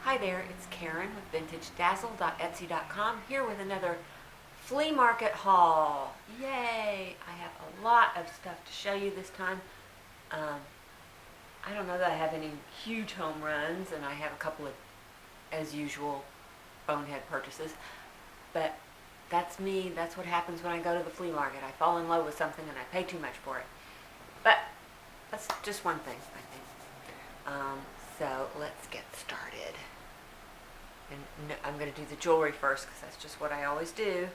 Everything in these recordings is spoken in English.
Hi there, it's Karen with VintageDazzle.etsy.com here with another flea market haul. Yay! I have a lot of stuff to show you this time. I don't know that I have any huge home runs, and I have a couple of, as usual, bonehead purchases. But that's me. That's what happens when I go to the flea market. I fall in love with something and I pay too much for it. But that's just one thing, I think. So let's get started. And I'm going to do the jewelry first because that's just what I always do.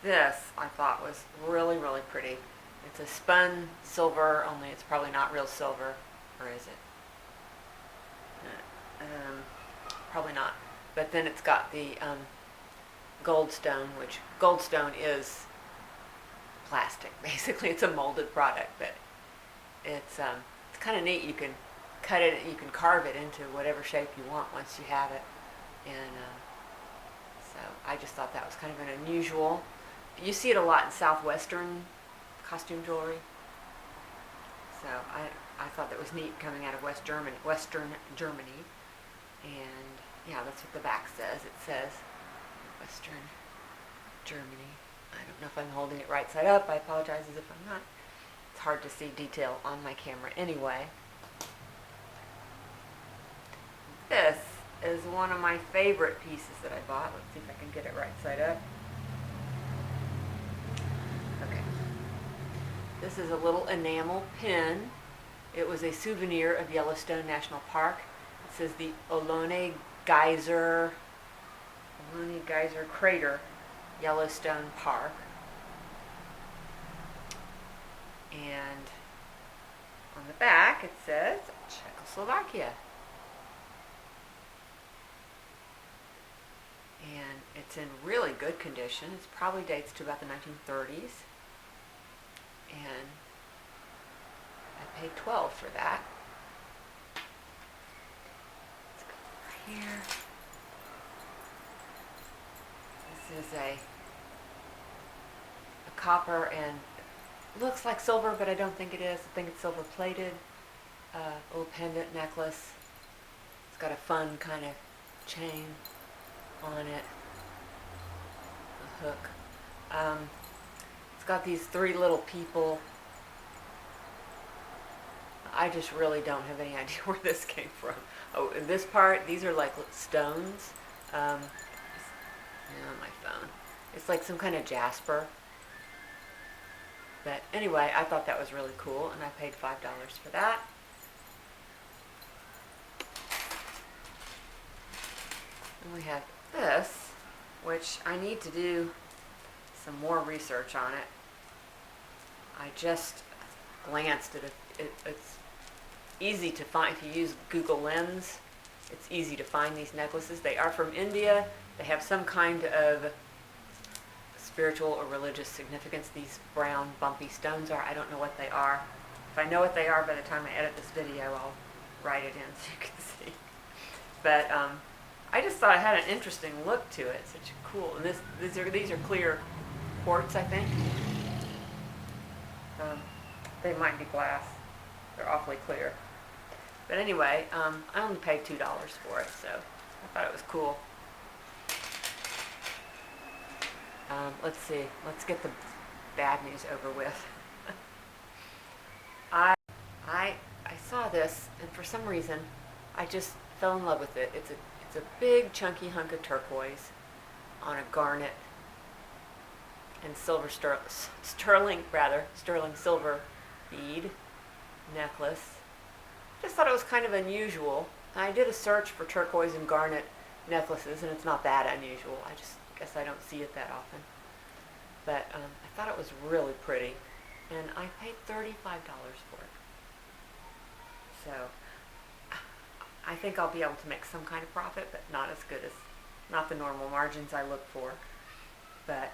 This I thought was really, really pretty. It's a spun silver, only it's probably not real silver, or is it? Probably not. But then it's got the goldstone, which goldstone is plastic. Basically, it's a molded product, but it's kind of neat. You can cut it, you can carve it into whatever shape you want once you have it, and so I just thought that was kind of an unusual. You see it a lot in southwestern costume jewelry, so I thought that was neat coming out of Western Germany, and yeah, that's what the back says. It says Western Germany. I don't know if I'm holding it right side up. I apologize as if I'm not. It's hard to see detail on my camera anyway. This is one of my favorite pieces that I bought. Let's see if I can get it right side up. Okay. This is a little enamel pin. It was a souvenir of Yellowstone National Park. It says the Ohlone Geyser Crater, Yellowstone Park. And on the back it says Czechoslovakia. And it's in really good condition. It probably dates to about the 1930s. And I paid $12 for that. Let's go over here. This is a copper, and looks like silver, but I don't think it is. I think it's silver plated. Little pendant necklace. It's got a fun kind of chain on it, a hook. It's got these three little people. I just really don't have any idea where this came from. Oh, this part, these are like stones. On my phone. It's like some kind of jasper. But anyway, I thought that was really cool, and I paid $5 for that. And we have this, which I need to do some more research on it. I just glanced at it. It's easy to find if you use Google Lens. It's easy to find these necklaces. They are from India. They have some kind of spiritual or religious significance. These brown bumpy stones are. I don't know what they are. If I know what they are by the time I edit this video, I'll write it in so you can see. But I just thought it had an interesting look to it. Such a cool. And these are clear quartz, I think. They might be glass. They're awfully clear. But anyway, I only paid $2 for it, so I thought it was cool. Let's see. Let's get the bad news over with. I saw this, and for some reason, I just fell in love with it. It's a big chunky hunk of turquoise on a garnet and silver sterling silver bead necklace. Just thought it was kind of unusual. I did a search for turquoise and garnet necklaces, and it's not that unusual. I just guess I don't see it that often. But I thought it was really pretty, and I paid $35 for it. So I think I'll be able to make some kind of profit, but not as good as, not the normal margins I look for. But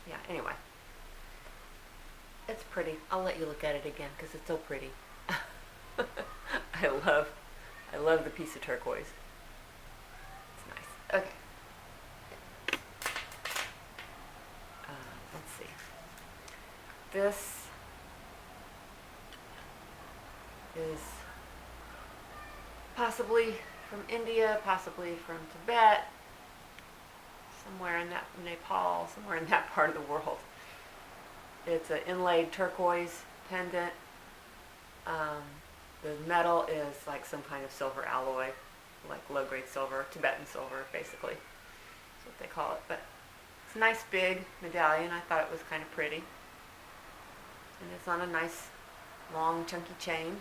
yeah, anyway. It's pretty. I'll let you look at it again because it's so pretty. I love the piece of turquoise. It's nice. Okay. Let's see. This is possibly from India, possibly from Tibet, somewhere in that Nepal, somewhere in that part of the world. It's an inlaid turquoise pendant. The metal is like some kind of silver alloy, like low-grade silver, Tibetan silver, basically. That's what they call it. But it's a nice big medallion. I thought it was kind of pretty. And it's on a nice, long, chunky chain.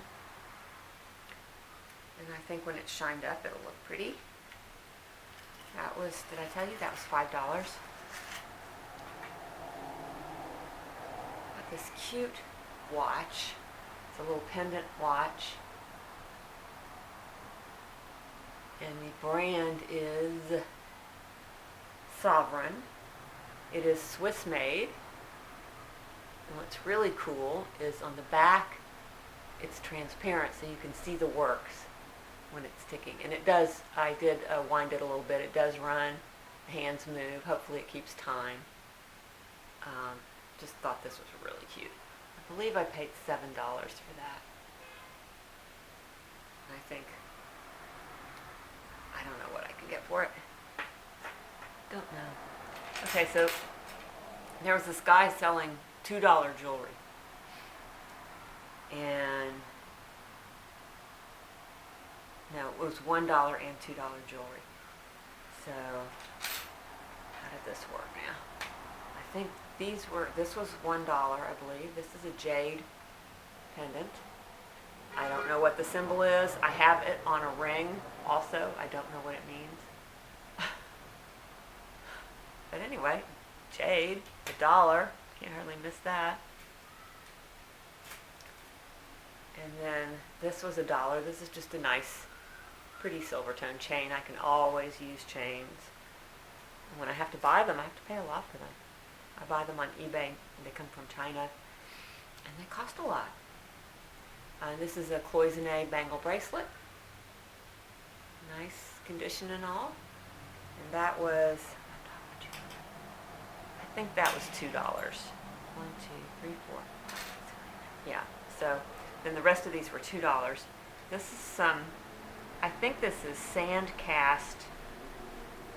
And I think when it's shined up, it'll look pretty. That was, did I tell you, that was $5. Got this cute watch. It's a little pendant watch. And the brand is Sovereign. It is Swiss made. And what's really cool is on the back, it's transparent so you can see the works when it's ticking. And it does, I did wind it a little bit. It does run, the hands move. Hopefully it keeps time. Just thought this was really cute. I believe I paid $7 for that. And I think, I don't know what I can get for it. Don't know. Okay, so there was this guy selling $2 jewelry. And no, it was $1 and $2 jewelry. So how did this work now? I think this was $1, I believe. This is a jade pendant. I don't know what the symbol is. I have it on a ring also. I don't know what it means. But anyway, jade, $1. Can't hardly miss that. And then this was $1. This is just a nice, pretty silver tone chain. I can always use chains. And when I have to buy them, I have to pay a lot for them. I buy them on eBay, and they come from China, and they cost a lot. This is a cloisonné bangle bracelet. Nice condition and all. And that was, I think that was $2. 1, 2, 3, 4. Yeah, so then the rest of these were $2. This is some, I think this is sand cast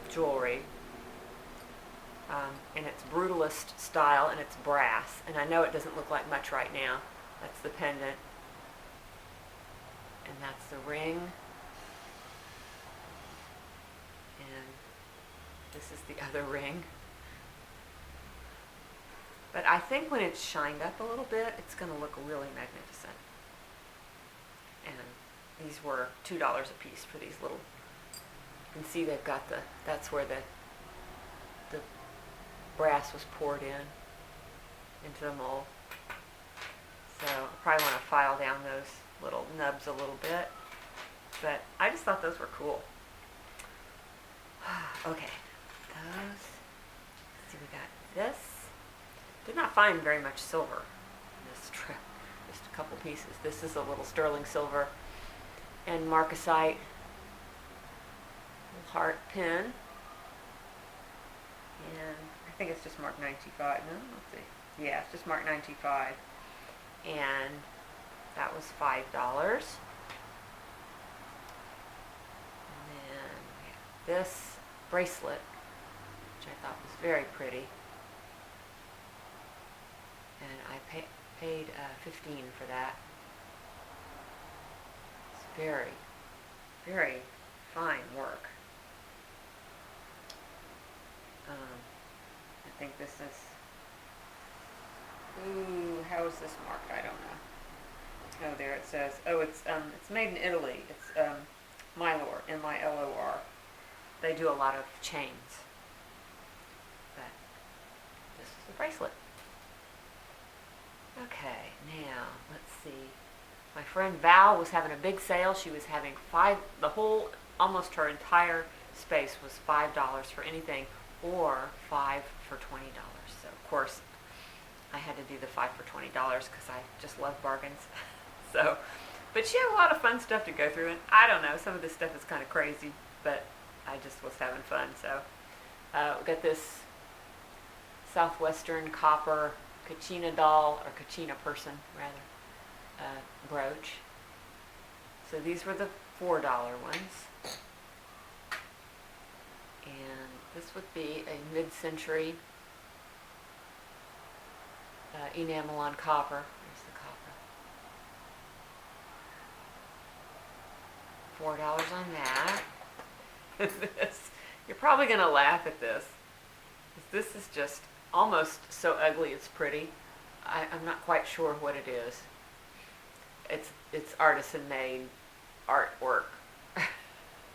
jewelry. In its brutalist style, and it's brass. And I know it doesn't look like much right now. That's the pendant. And that's the ring. And this is the other ring. But I think when it's shined up a little bit, it's going to look really magnificent. And these were $2 a piece for these little, you can see they've got that's where the brass was poured into the mold. So I probably want to file down those little nubs a little bit. But I just thought those were cool. Okay, those. Let's see, we got this. Did not find very much silver in this trip. Just a couple pieces. This is a little sterling silver and marcasite little heart pin. And I think it's just marked 925. No, let's see. Yeah, it's just marked 925. And that was $5. And then we have this bracelet, which I thought was very pretty. And I paid $15 for that. It's very, very fine work. I think this is, how is this marked? I don't know. Oh, there it says, it's made in Italy. It's Mylor, M-I-L-O-R. They do a lot of chains. But this is the bracelet. Okay, now, let's see. My friend Val was having a big sale. She was having almost her entire space was $5 for anything, or 5 for $20. So, of course, I had to do the 5 for $20 because I just love bargains. So, but she had a lot of fun stuff to go through, and I don't know, some of this stuff is kind of crazy, but I just was having fun. So, we got this Southwestern copper Kachina doll, or Kachina person, rather, brooch. So these were the $4 ones. And this would be a mid-century enamel on copper. There's the copper. $4 on that. This, you're probably going to laugh at this. This is just almost so ugly it's pretty. I'm not quite sure what it is. It's artisan made artwork.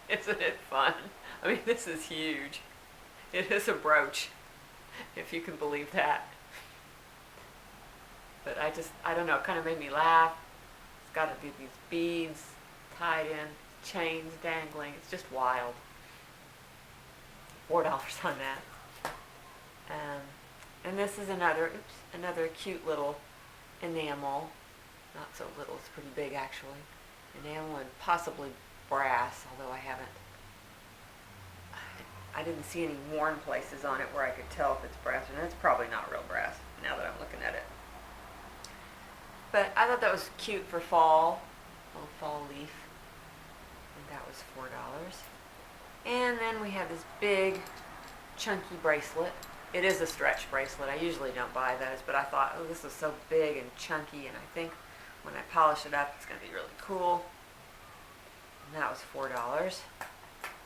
Isn't it fun? I mean, this is huge. It is a brooch, if you can believe that. But I don't know, it kind of made me laugh. It's got these beads tied in, chains dangling. It's just wild. $4 on that. And this is another cute little enamel. Not so little, it's pretty big actually. Enamel and possibly brass, although I didn't see any worn places on it where I could tell if it's brass, and it's probably not real brass now that I'm looking at it. But I thought that was cute for fall, a little fall leaf, and that was $4. And then we have this big, chunky bracelet. It is a stretch bracelet. I usually don't buy those, but I thought, oh, this is so big and chunky, and I think when I polish it up, it's going to be really cool. And that was $4.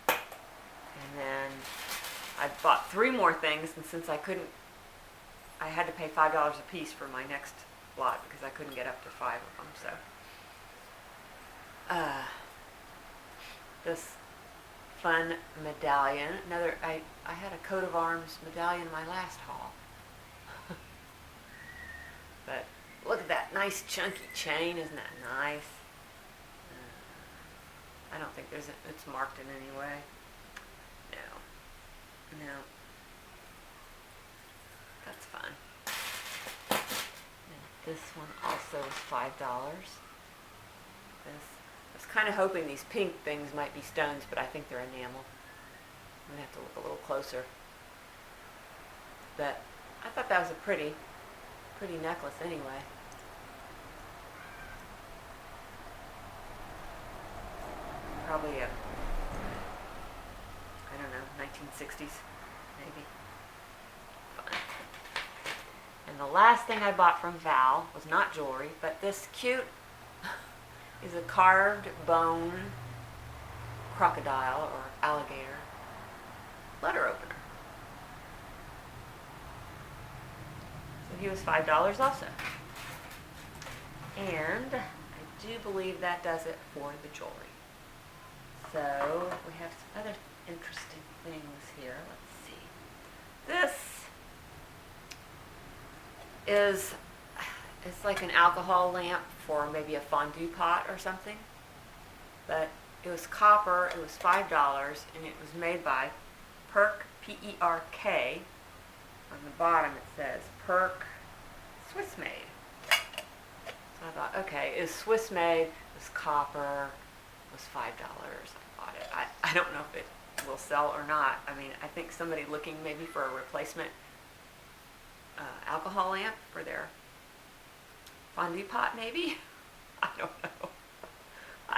And then I bought 3 more things, and since I had to pay $5 a piece for my next lot because I couldn't get up to 5 of them. So this fun medallion. I had a coat of arms medallion my last haul. But look at that nice chunky chain. Isn't that nice? I don't think it's marked in any way. No. That's fun. And this one also is $5. I was kind of hoping these pink things might be stones, but I think they're enamel. I'm going to have to look a little closer. But I thought that was a pretty necklace anyway. Probably a, I don't know, 1960s, maybe. Fun. And the last thing I bought from Val was not jewelry, but this cute is a carved bone crocodile or alligator letter opener. So he was $5 also. And I do believe that does it for the jewelry. So we have some other interesting things here. Let's see. It's like an alcohol lamp for maybe a fondue pot or something. But it was copper, it was $5, and it was made by Perk, P-E-R-K. On the bottom it says Perk Swiss made. So I thought, okay, it's Swiss made, it was copper, it was $5. I bought it. I don't know if it will sell or not. I mean, I think somebody looking maybe for a replacement alcohol lamp for their fondue pot maybe. I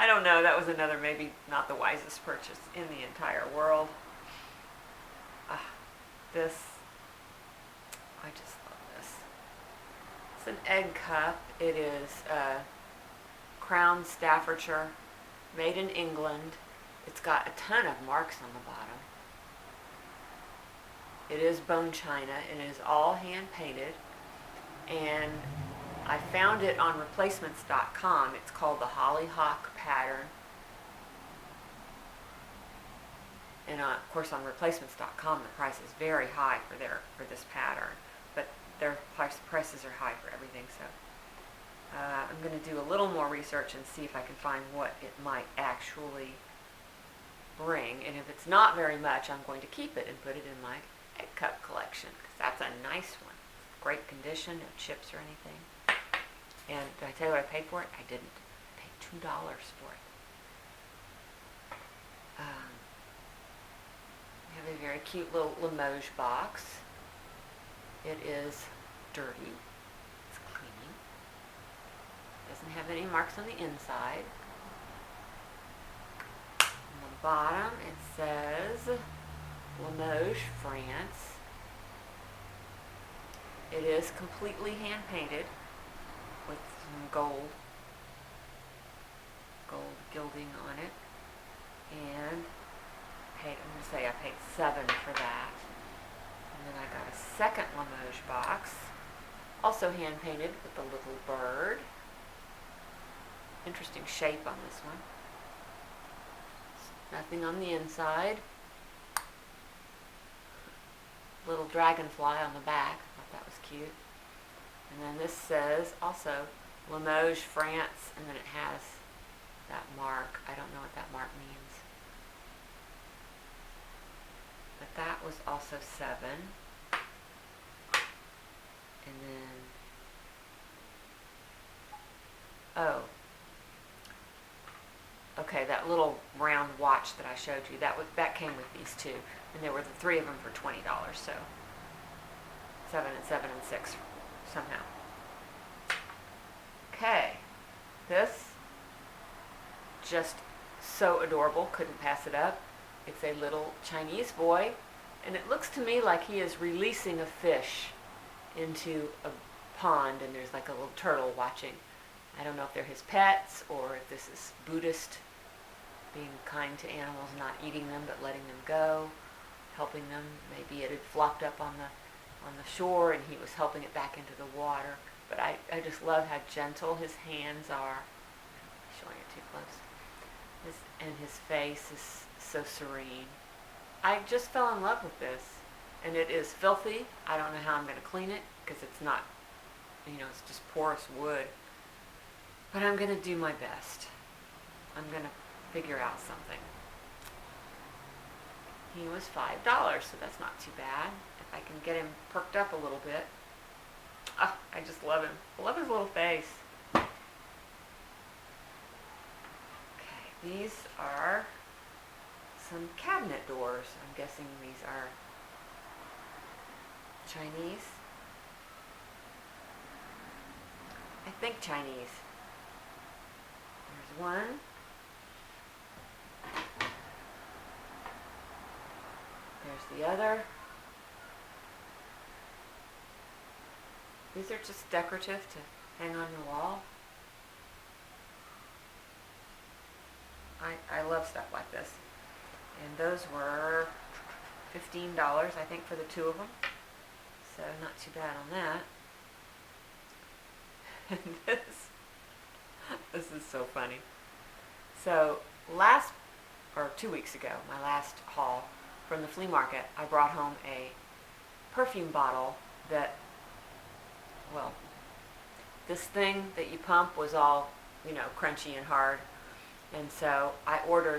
don't know. That was another maybe not the wisest purchase in the entire world. I just love this. It's an egg cup. It is Crown Staffordshire, made in England. It's got a ton of marks on the bottom. It is bone china, and it is all hand painted. And I found it on replacements.com. It's called the Hollyhock pattern. And of course on replacements.com the price is very high for this pattern. But their prices are high for everything. So I'm going to do a little more research and see if I can find what it might actually bring. And if it's not very much, I'm going to keep it and put it in my egg cup collection. Because that's a nice one. Great condition, no chips or anything. And did I tell you what I paid for it? I didn't. I paid $2 for it. We have a very cute little Limoges box. It is dirty. It's clean. Doesn't have any marks on the inside. bottom it says Limoges, France. It is completely hand painted with some gold gilding on it. And I'm going to say I paid $7 for that. And then I got a second Limoges box, also hand painted with a little bird. Interesting shape on this one. Nothing on the inside. Little dragonfly on the back. I thought that was cute. And then this says also Limoges, France, and then it has that mark. I don't know what that mark means. But that was also $7. And then, oh, okay, that little round watch that I showed you, that came with these two, and there were the 3 of them for $20. So 7 and 7 and 6 somehow. Okay, this just so adorable, couldn't pass it up. It's a little Chinese boy, and it looks to me like he is releasing a fish into a pond, and there's like a little turtle watching. I don't know if they're his pets or if this is Buddhist, being kind to animals, not eating them but letting them go, helping them. Maybe it had flopped up on the shore and he was helping it back into the water. But I just love how gentle his hands are. I'm showing it too close. And his face is so serene. I just fell in love with this. And it is filthy. I don't know how I'm going to clean it because it's not, it's just porous wood. But I'm going to do my best. I'm going to figure out something. He was $5, so that's not too bad. If I can get him perked up a little bit. Oh, I just love him. I love his little face. Okay, these are some cabinet doors. I'm guessing these are Chinese. I think Chinese. There's one. There's the other. These are just decorative to hang on your wall. I love stuff like this. And those were $15, I think, for the 2 of them. So not too bad on that. And this is so funny. So 2 weeks ago, my last haul from the flea market, I brought home a perfume bottle that, well, this thing that you pump was all, crunchy and hard. And so I wanted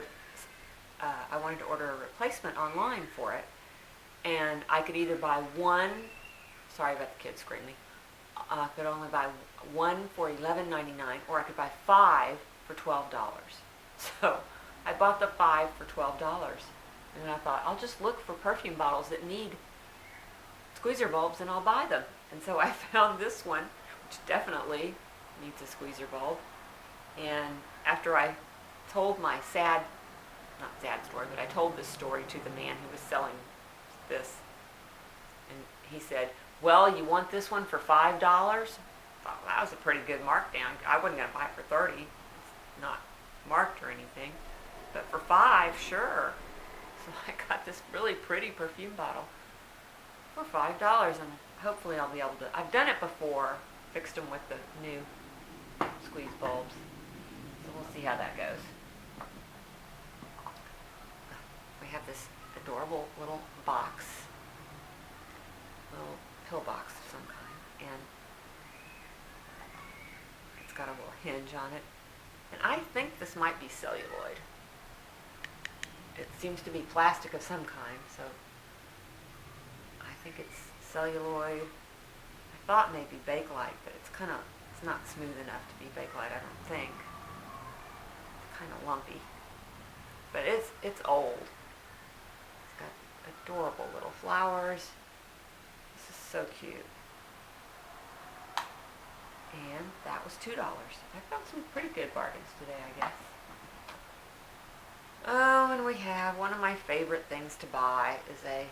to order a replacement online for it. And I could either buy one, sorry about the kids screaming, I could only buy one for $11.99, or I could buy 5 for $12. So I bought the 5 for $12. And then I thought, I'll just look for perfume bottles that need squeezer bulbs and I'll buy them. And so I found this one, which definitely needs a squeezer bulb. And after I told my not sad story, but I told this story to the man who was selling this, and he said, well, you want this one for $5? I thought, that was a pretty good markdown. I wasn't going to buy it for $30. It's not marked or anything. But for $5, sure. So I got this really pretty perfume bottle for $5, and hopefully I'll be able to. I've done it before, fixed them with the new squeeze bulbs. So we'll see how that goes. We have this adorable little box, little pill box of some kind, and it's got a little hinge on it. And I think this might be celluloid. It seems to be plastic of some kind, so I think it's celluloid. I thought maybe Bakelite, but it's not smooth enough to be Bakelite, I don't think. It's kind of lumpy. But it's old. It's got adorable little flowers. This is so cute. And that was $2. I found some pretty good bargains today, I guess. Oh, and we have one of my favorite things to buy is a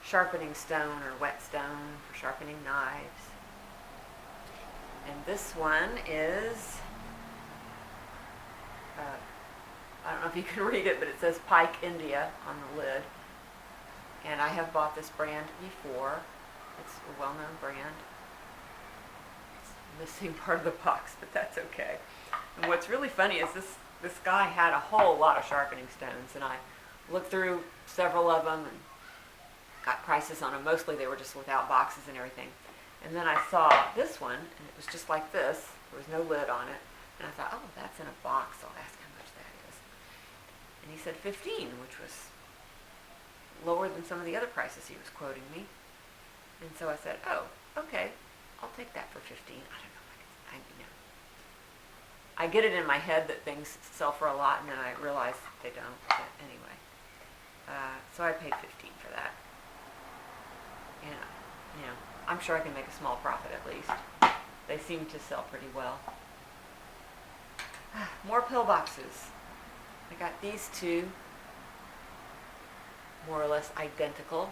sharpening stone or whetstone for sharpening knives. And this one is, I don't know if you can read it, but it says Pike India on the lid. And I have bought this brand before. It's a well-known brand. It's missing part of the box, but that's okay. And what's really funny is this guy had a whole lot of sharpening stones, and I looked through several of them and got prices on them. Mostly they were just without boxes and everything. And then I saw this one, and it was just like this. There was no lid on it. And I thought, oh, that's in a box. I'll ask how much that is. And he said 15, which was lower than some of the other prices he was quoting me. And so I said, oh, okay, I'll take that for 15. I don't know. I get it in my head that things sell for a lot, and then I realize they don't. But anyway, so I paid 15 for that. And, I'm sure I can make a small profit at least. They seem to sell pretty well. More pill boxes. I got these two, more or less identical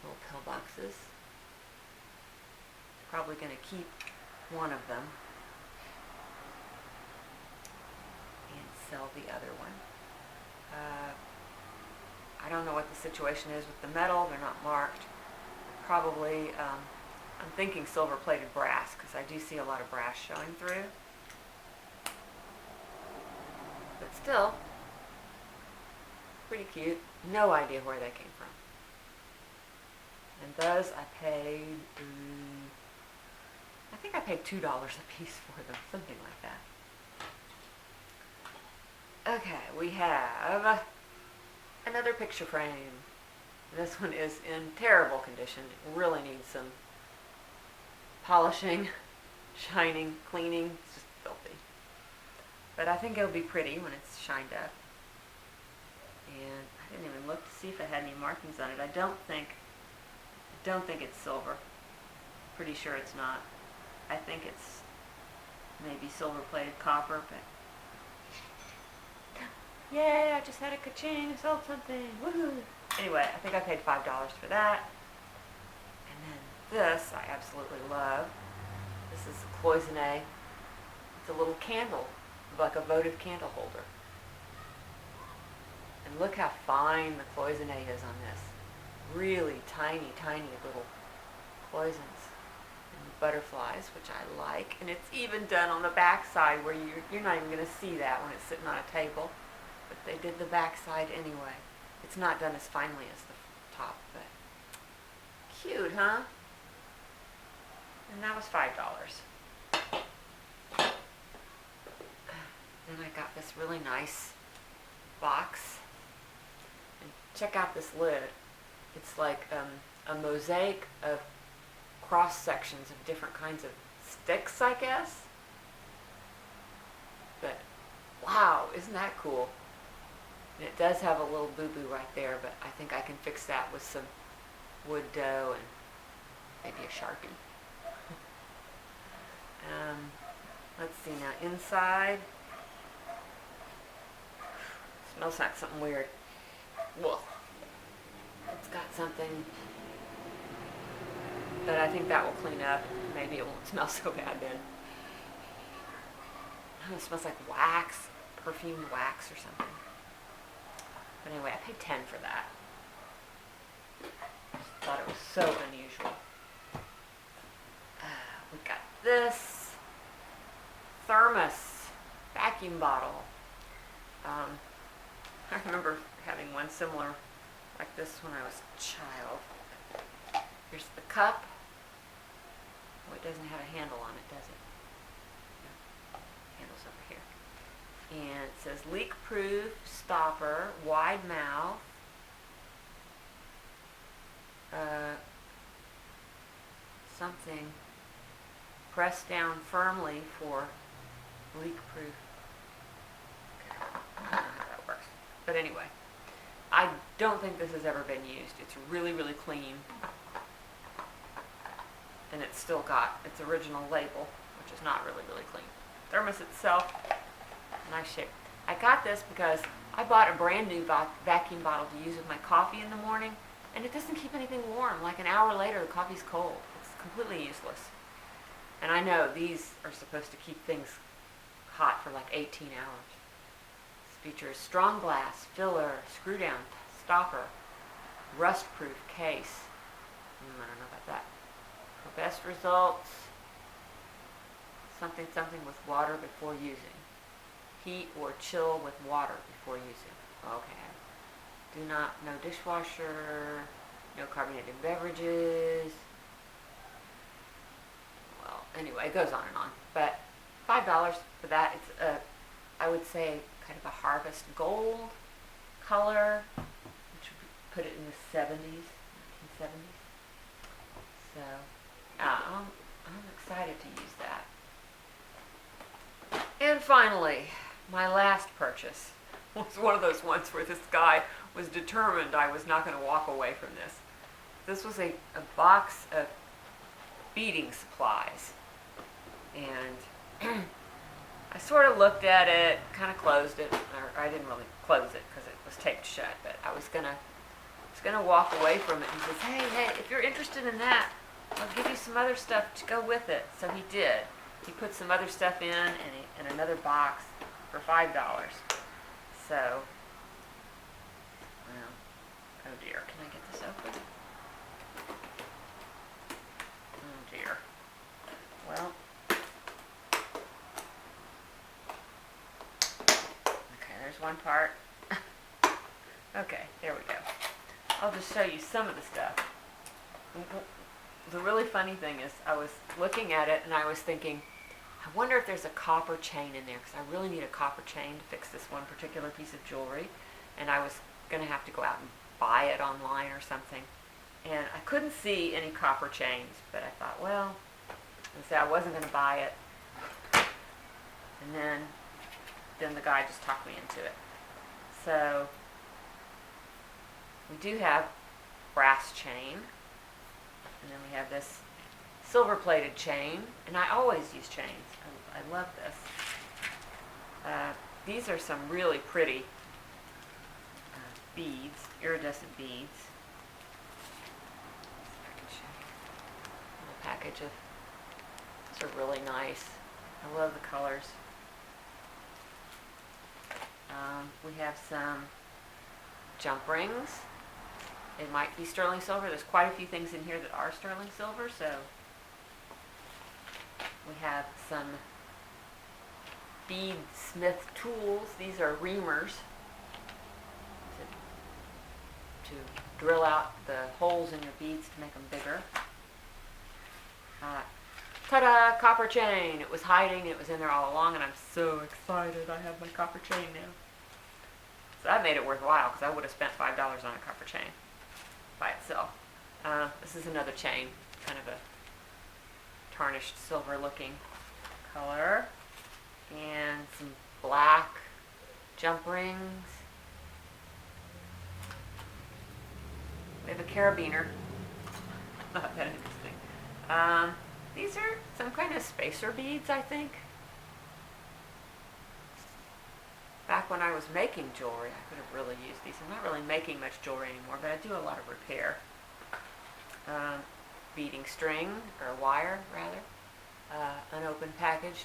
little pill boxes. Probably going to keep one of them and sell the other one. I don't know what the situation is with the metal. They're not marked. Probably, I'm thinking silver-plated brass, because I do see a lot of brass showing through. But still, pretty cute. No idea where they came from. And those I paid, I think I paid $2 a piece for them, something like that. Okay, we have another picture frame. This one is in terrible condition. It really needs some polishing, shining, cleaning. It's just filthy. But I think it'll be pretty when it's shined up. And I didn't even look to see if it had any markings on it. I don't think it's silver. Pretty sure it's not. I think it's maybe silver-plated copper, but yay, I just had a ka-ching, I sold something, woohoo! Anyway, I think I paid $5 for that. And then this I absolutely love. This is a cloisonné. It's a little candle, like a votive candle holder. And look how fine the cloisonné is on this. Really tiny, tiny little cloisons and butterflies, which I like. And it's even done on the back side where you're not even going to see that when it's sitting on a table. But they did the back side anyway. It's not done as finely as the top, but cute, huh? And that was $5. Then I got this really nice box. And check out this lid. It's like a mosaic of cross sections of different kinds of sticks, I guess. But wow, isn't that cool? And it does have a little boo-boo right there, but I think I can fix that with some wood dough and maybe a Sharpie. Let's see now, inside. Smells like something weird. Whoa. It's got something, but I think that will clean up. Maybe it won't smell so bad then. Oh, it smells like wax, perfumed wax or something. But anyway, I paid $10 for that. Just thought it was so unusual. We got this thermos vacuum bottle. I remember having one similar like this when I was a child. Here's the cup. Oh, it doesn't have a handle on it, does it? No. Handle's over here. And it says leak-proof, stopper, wide mouth, something pressed down firmly for leak-proof. I don't know how that works. But anyway, I don't think this has ever been used. It's really, really clean. And it's still got its original label, which is not really, really clean. Thermos itself, nice shape. I got this because I bought a brand new vacuum bottle to use with my coffee in the morning, and it doesn't keep anything warm. Like an hour later, the coffee's cold. It's completely useless. And I know these are supposed to keep things hot for like 18 hours. This features strong glass, filler, screw down, stopper, rust-proof case. I don't know about that. For best results, something with water before using. Heat or chill with water before using. Okay. No dishwasher, no carbonated beverages. Well, anyway, it goes on and on. But $5 for that. It's I would say kind of a harvest gold color, which would put it in the 70s, 1970s. So, I'm excited to use that. And finally, my last purchase was one of those ones where this guy was determined I was not going to walk away from this. This was a box of beading supplies. And I sort of looked at it, kind of closed it, or I didn't really close it because it was taped shut, but I was gonna walk away from it. And he says, hey, if you're interested in that, I'll give you some other stuff to go with it. So he did. He put some other stuff in another box for $5. So, well, oh dear, can I get this open? Oh dear. Well, okay, there's one part. Okay, there we go. I'll just show you some of the stuff. The really funny thing is I was looking at it and I was thinking, I wonder if there's a copper chain in there, because I really need a copper chain to fix this one particular piece of jewelry, and I was going to have to go out and buy it online or something. And I couldn't see any copper chains, but I thought, well, and so I wasn't going to buy it. And then the guy just talked me into it. So we do have brass chain, and then we have this silver-plated chain, and I always use chains. I love this. These are some really pretty beads, iridescent beads. A package of, these are really nice. I love the colors. We have some jump rings. It might be sterling silver. There's quite a few things in here that are sterling silver, so we have some beadsmith tools. These are reamers to drill out the holes in your beads to make them bigger. Ta-da! Copper chain. It was hiding. It was in there all along, and I'm so excited. I have my copper chain now. So that made it worthwhile, because I would have spent $5 on a copper chain by itself. This is another chain, kind of a tarnished silver looking color, and some black jump rings. We have a carabiner. Not that interesting. These are some kind of spacer beads, I think. Back when I was making jewelry, I could have really used these. I'm not really making much jewelry anymore, but I do a lot of repair. Beading string, or wire, rather. Unopened package,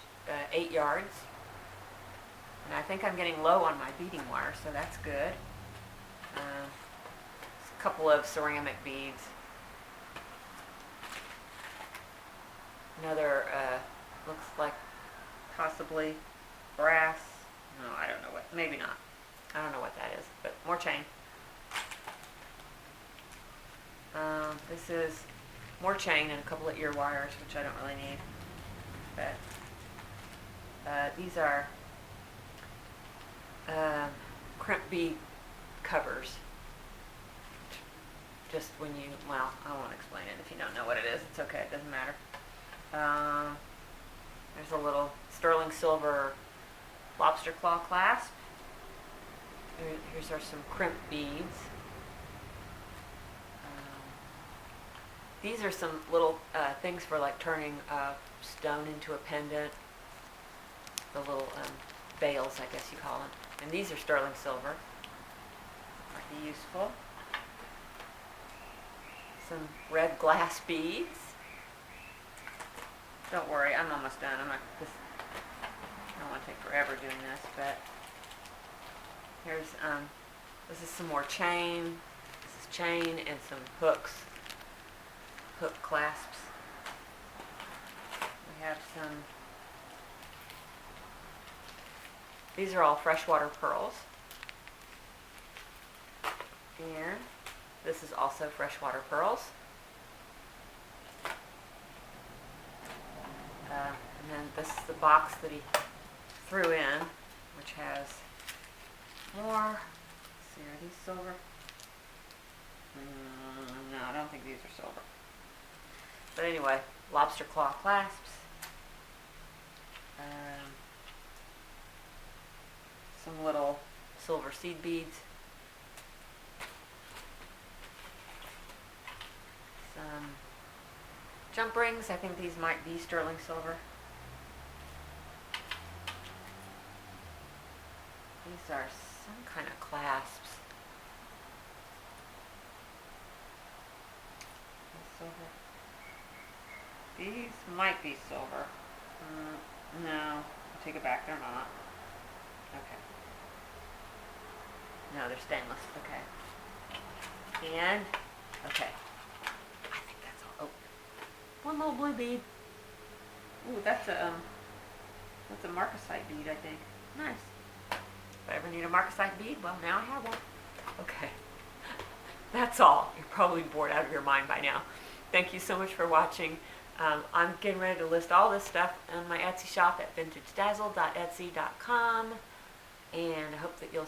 8 yards. And I think I'm getting low on my beading wire, so that's good. A couple of ceramic beads. Another, looks like possibly brass. No, I don't know what, maybe not. I don't know what that is, but more chain. This is more chain and a couple of ear wires, which I don't really need. But these are crimp bead covers. Just when you, well, I won't explain it. If you don't know what it is, it's okay. It doesn't matter. There's a little sterling silver lobster claw clasp. Here's our some crimp beads. These are some little things for like turning a stone into a pendant. The little veils, I guess you call them. And these are sterling silver. Might be useful. Some red glass beads. Don't worry, I'm almost done. I don't want to take forever doing this, but here's this is some more chain. This is chain and some hooks, hook clasps. We have some. These are all freshwater pearls, and this is also freshwater pearls. And then this is the box that he threw in, which has more. Let's see, are these silver? No, I don't think these are silver. But anyway, lobster claw clasps. Some little silver seed beads. Some jump rings. I think these might be sterling silver. These are some kind of clasps. Silver. These might be silver. No, I'll take it back. They're not. Okay. No, they're stainless. Okay. And, okay. I think that's all. Oh, one little blue bead. Ooh, that's a marcasite bead, I think. Nice. If I ever need a marcasite bead, well, now I have one. Okay. That's all. You're probably bored out of your mind by now. Thank you so much for watching. I'm getting ready to list all this stuff on my Etsy shop at vintagedazzle.etsy.com, and I hope that you'll